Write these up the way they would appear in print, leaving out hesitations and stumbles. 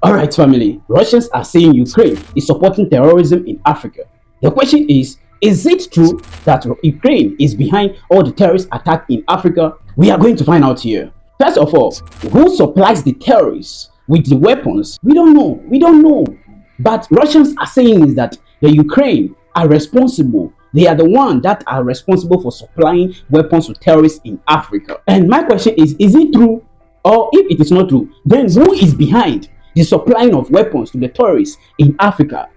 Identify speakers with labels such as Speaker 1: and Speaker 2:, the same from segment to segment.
Speaker 1: Alright, family, Russians are saying Ukraine is supporting terrorism in Africa. The question is it true that Ukraine is behind all the terrorist attacks in Africa? We are going to find out here. First of all, who supplies the terrorists with the weapons? We don't know. We don't know. But Russians are saying is that the Ukraine are responsible. They are the one that are responsible for supplying weapons to terrorists in Africa. And my question is it true? Or if it is not true, then who is behind the supplying of weapons to the terrorists in Africa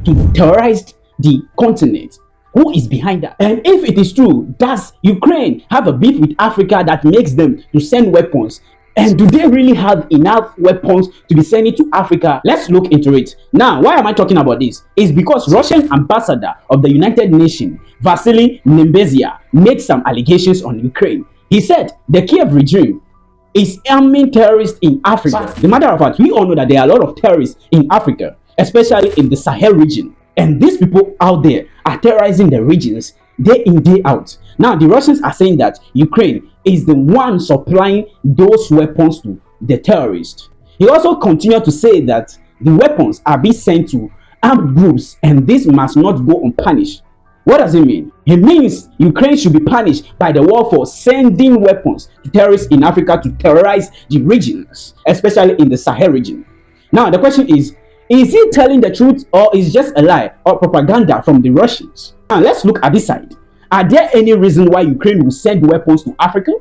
Speaker 1: to terrorize the continent? Who is behind that? And if it is true, does Ukraine have a beef with Africa that makes them to send weapons? And do they really have enough weapons to be sending to Africa? Let's look into it. Now, why am I talking about this? It's because Russian ambassador of the United Nations, Vasily Nebenzia, made some allegations on Ukraine. He said the Kiev regime is arming terrorists in Africa. The matter of fact, we all know that there are a lot of terrorists in Africa, especially in the Sahel region. And these people out there are terrorizing the regions day in, day out. Now, the Russians are saying that Ukraine is the one supplying those weapons to the terrorists. He also continued to say that the weapons are being sent to armed groups and this must not go unpunished. What does it mean? It means Ukraine should be punished by the world for sending weapons to terrorists in Africa to terrorize the regions, especially in the Sahel region. Now, the question is he telling the truth or is just a lie or propaganda from the Russians? Now, let's look at this side. Are there any reason why Ukraine will send weapons to Africa?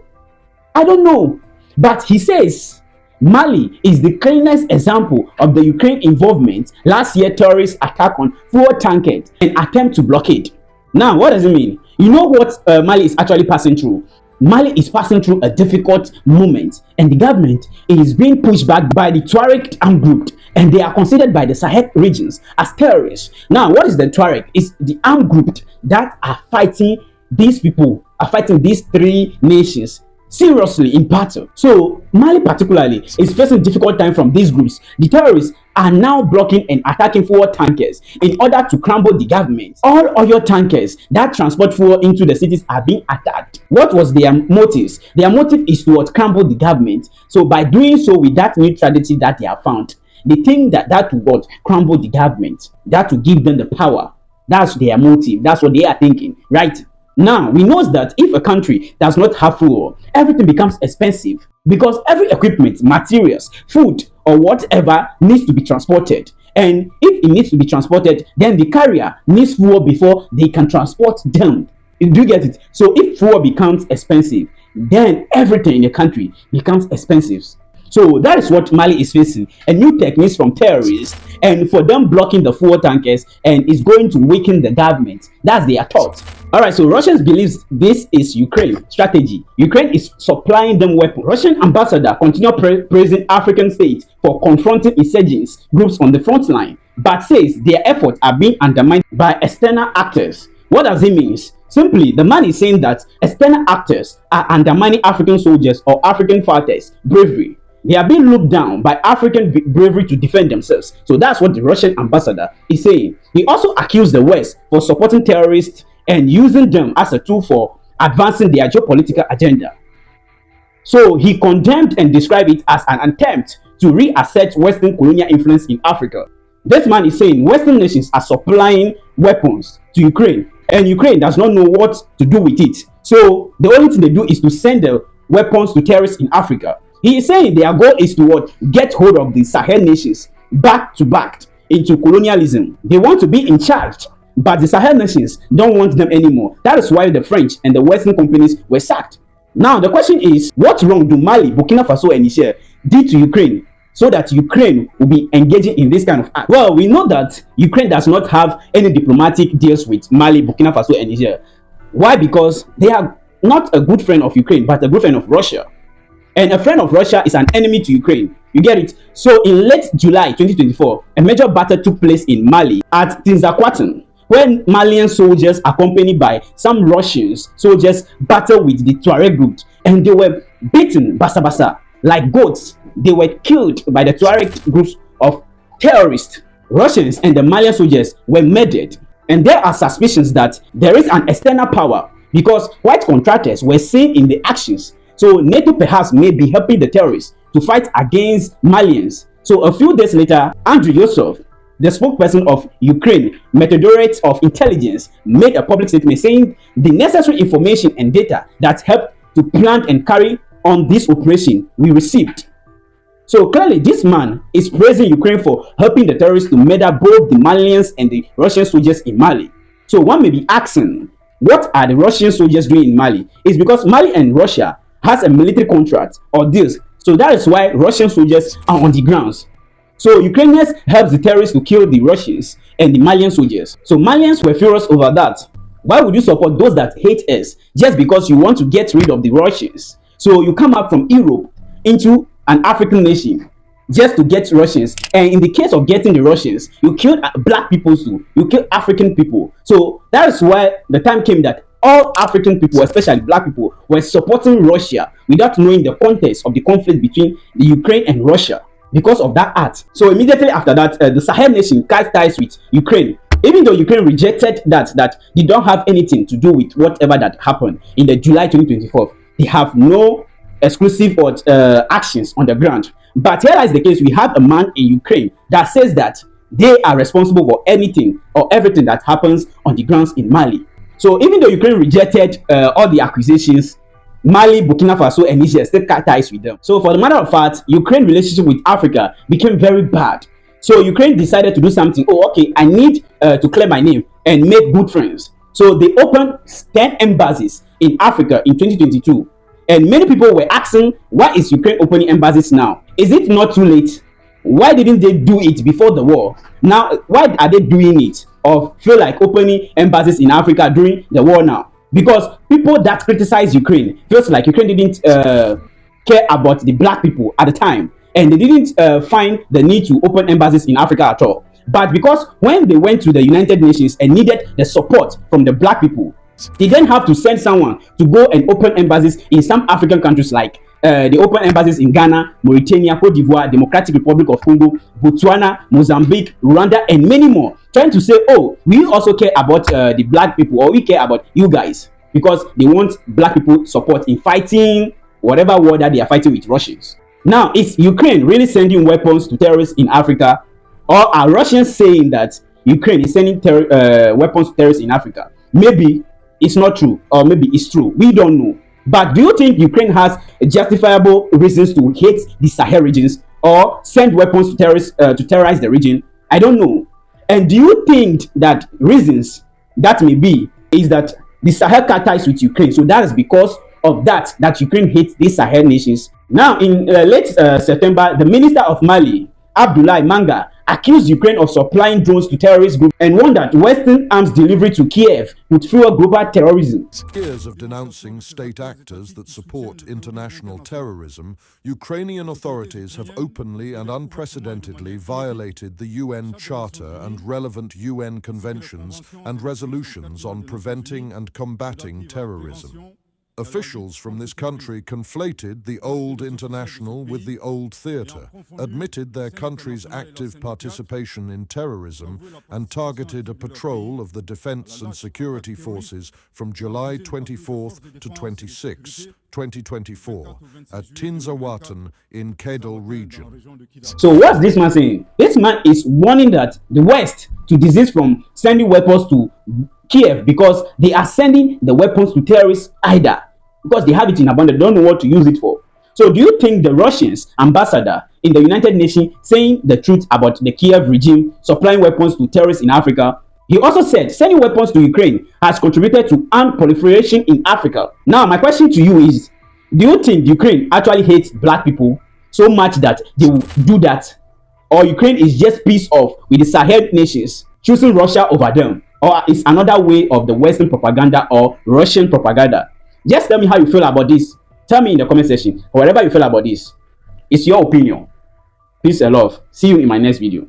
Speaker 1: I don't know. But he says Mali is the cleanest example of the Ukraine involvement last year terrorist attack on fuel tankers and attempt to blockade. Now, what does it mean? You know what Mali is actually passing through? Mali is passing through a difficult moment and the government is being pushed back by the Tuareg armed group and they are considered by the Sahel regions as terrorists. Now, what is the Tuareg? It's the armed group that are fighting these people, are fighting these three nations seriously in battle. So Mali particularly is facing difficult time from these groups. The terrorists are now blocking and attacking fuel tankers in order to crumble the government. All oil tankers that transport fuel into the cities are being attacked. What was their motives? Their motive is to crumble the government. So by doing so with that neutrality that they have found, they think that will crumble the government, that will give them the power. That's their motive. That's what they are thinking, right? Now, we know that if a country does not have fuel, everything becomes expensive because every equipment, materials, food, or whatever needs to be transported. And if it needs to be transported, then the carrier needs fuel before they can transport them. Do you get it? So if fuel becomes expensive, then everything in the country becomes expensive. So that is what Mali is facing, a new techniques from terrorists and for them blocking the fuel tankers and is going to weaken the government. That's their thought. Alright, so Russians believe this is Ukraine strategy. Ukraine is supplying them weapons. Russian ambassador continue praising African states for confronting insurgents groups on the front line, but says their efforts are being undermined by external actors. What does it mean? Simply, the man is saying that external actors are undermining African soldiers or African fighters' bravery. They are being looked down by African bravery to defend themselves. So that's what the Russian ambassador is saying. He also accused the West for supporting terrorists and using them as a tool for advancing their geopolitical agenda. So he condemned and described it as an attempt to reassert Western colonial influence in Africa. This man is saying Western nations are supplying weapons to Ukraine and Ukraine does not know what to do with it. So the only thing they do is to send the weapons to terrorists in Africa. He is saying their goal is to get hold of the Sahel nations back to back into colonialism. They want to be in charge, but the Sahel nations don't want them anymore. That is why the French and the Western companies were sacked. Now the question is, what wrong do Mali, Burkina Faso and Niger did to Ukraine so that Ukraine will be engaging in this kind of act? Well, we know that Ukraine does not have any diplomatic deals with Mali, Burkina Faso and Niger. Why? Because they are not a good friend of Ukraine, but a good friend of Russia. And a friend of Russia is an enemy to Ukraine. You get it? So in late July 2024, a major battle took place in Mali at Tinzakwatan, when Malian soldiers accompanied by some Russian soldiers battled with the Tuareg group and they were beaten basa like goats. They were killed by the Tuareg groups of terrorists. Russians and the Malian soldiers were murdered. And there are suspicions that there is an external power because white contractors were seen in the actions. So NATO perhaps may be helping the terrorists to fight against Malians. So a few days later, Andriy Yosov, the spokesperson of Ukraine Directorate of Intelligence, made a public statement saying the necessary information and data that helped to plan and carry on this operation we received. So clearly, this man is praising Ukraine for helping the terrorists to murder both the Malians and the Russian soldiers in Mali. So one may be asking, what are the Russian soldiers doing in Mali? It's because Mali and Russia has a military contract or deals. So that is why Russian soldiers are on the grounds. So Ukrainians helped the terrorists to kill the Russians and the Malian soldiers. So Malians were furious over that. Why would you support those that hate us just because you want to get rid of the Russians? So you come up from Europe into an African nation just to get Russians, and in the case of getting the Russians, you killed black people too, you killed African people. So that is why the time came that all African people, especially black people, were supporting Russia without knowing the context of the conflict between the Ukraine and Russia because of that act. So immediately after that, the Sahel nation cut ties with Ukraine. Even though Ukraine rejected that they don't have anything to do with whatever that happened in the July 2024, they have no exclusive or actions on the ground. But here is the case: we have a man in Ukraine that says that they are responsible for anything or everything that happens on the grounds in Mali. So even though Ukraine rejected all the accusations, Mali, Burkina Faso, and Niger still cut ties with them. So for the matter of fact, Ukraine relationship with Africa became very bad. So Ukraine decided to do something. Oh, okay, I need to clear my name and make good friends. So they opened 10 embassies in Africa in 2022. And many people were asking, why is Ukraine opening embassies now? Is it not too late? Why didn't they do it before the war? Now, why are they doing it or feel like opening embassies in Africa during the war now? Because people that criticize Ukraine feels like Ukraine didn't care about the black people at the time, and they didn't find the need to open embassies in Africa at all. But because when they went to the United Nations and needed the support from the black people, they then have to send someone to go and open embassies in some African countries, like they open embassies in Ghana, Mauritania, Cote d'Ivoire, Democratic Republic of Congo, Botswana, Mozambique, Rwanda, and many more, trying to say, oh, we also care about the black people, or we care about you guys, because they want black people support in fighting whatever war that they are fighting with Russians. Now, is Ukraine really sending weapons to terrorists in Africa, or are Russians saying that Ukraine is sending weapons to terrorists in Africa? Maybe it's not true, or maybe it's true. We don't know. But do you think Ukraine has justifiable reasons to hate the Sahel regions or send weapons to terrorists to terrorize the region? I don't know. And do you think that reasons that may be is that the Sahel cut ties with Ukraine? So that is because of that Ukraine hates these Sahel nations. Now, in late September, the minister of Mali, Abdoulaye Manga, accused Ukraine of supplying drones to terrorist groups and warned that Western arms delivery to Kiev would fuel global terrorism.
Speaker 2: Years of denouncing state actors that support international terrorism, Ukrainian authorities have openly and unprecedentedly violated the UN Charter and relevant UN conventions and resolutions on preventing and combating terrorism. Officials from this country conflated the old international with the old theatre, admitted their country's active participation in terrorism, and targeted a patrol of the defense and security forces from July 24th to 26, 2024, at Tinzawaten in Kedal region.
Speaker 1: So what's this man saying? This man is warning that the West to desist from sending weapons to Kiev because they are sending the weapons to terrorists either because they have it in abundance, they don't know what to use it for. So do you think the Russians ambassador in the United Nations saying the truth about the Kiev regime supplying weapons to terrorists in Africa? He also said sending weapons to Ukraine has contributed to armed proliferation in Africa. Now my question to you is, do you think Ukraine actually hates black people so much that they will do that? Or Ukraine is just pissed off with the Sahel nations choosing Russia over them? Or it's another way of the Western propaganda or Russian propaganda? Just tell me how you feel about this. Tell me in the comment section. Whatever you feel about this, it's your opinion. Peace and love. See you in my next video.